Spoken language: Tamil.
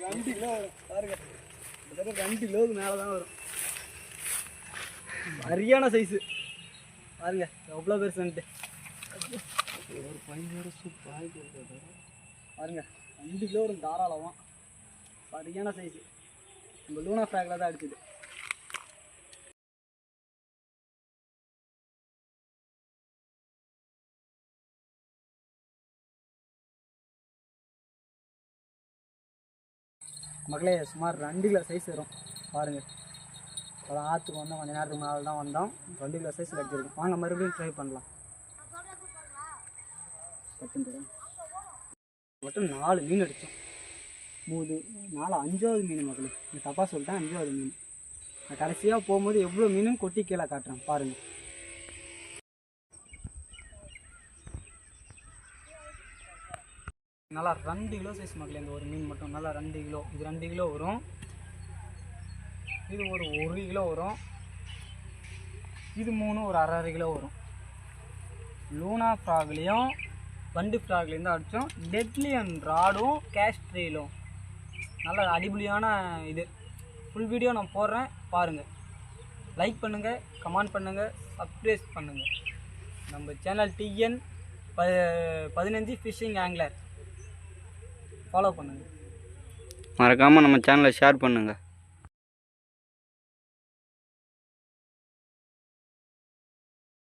2 கிலோ வரும் பாருங்க. கிட்டத்தட்ட 2 கிலோவுக்கு மேலே தான் வரும். சரியான சைஸு பாருங்க எவ்வளோ பெருசுன்ட்டு. ஒரு பையனோட சூப்பராக பாருங்க 2 கிலோ வரும் தாராளமாக. சரியான சைஸு. நம்ம லூனா ஃப்ராகில் தான் அடிச்சுது. மக்களே சுமார் 2 கிலோ சைஸ் வரும் பாருங்கள். அதான் ஆற்றுக்கு வந்தோம், கொஞ்சம் நேரத்துக்கு மேலே தான் வந்தோம். 2 கிலோ சைஸில் அடிச்சிருக்கோம். வாங்க மறுபடியும் ட்ரை பண்ணலாம். மட்டும் 4 மீன் அடித்தோம். 4 5வது மீன் மக்களே. நீ தப்பாக சொல்லிட்டேன், 5வது மீன். நான் கடைசியாக போகும்போது எவ்வளோ மீனும் கொட்டி கீழே காட்டுறேன் பாருங்கள். நல்லா 2 கிலோ சைஸ் மக்களே. இந்த ஒரு மீன் மட்டும் நல்லா 2 கிலோ. இது 2 கிலோ வரும். இது ஒரு 1 கிலோ வரும். இது 3 ஒரு 1/2 கிலோ வரும். லூனா ஃப்ராக்லேயும் வண்டு ஃப்ராக்லேயும் தான் அடித்தோம். டெட்லியன் ராடும் கேஸ்ட்ரீலும் நல்ல அடிபொலியான இது. ஃபுல் வீடியோ நான் போடுறேன் பாருங்கள். லைக் பண்ணுங்கள், கமெண்ட் பண்ணுங்கள், சப்ஸ்கிரைப் பண்ணுங்கள். நம்ம channel TN 15 fishing angler follow பண்ணுங்கள். மறக்காமல் நம்ம சேனலை ஷேர் பண்ணுங்கள்.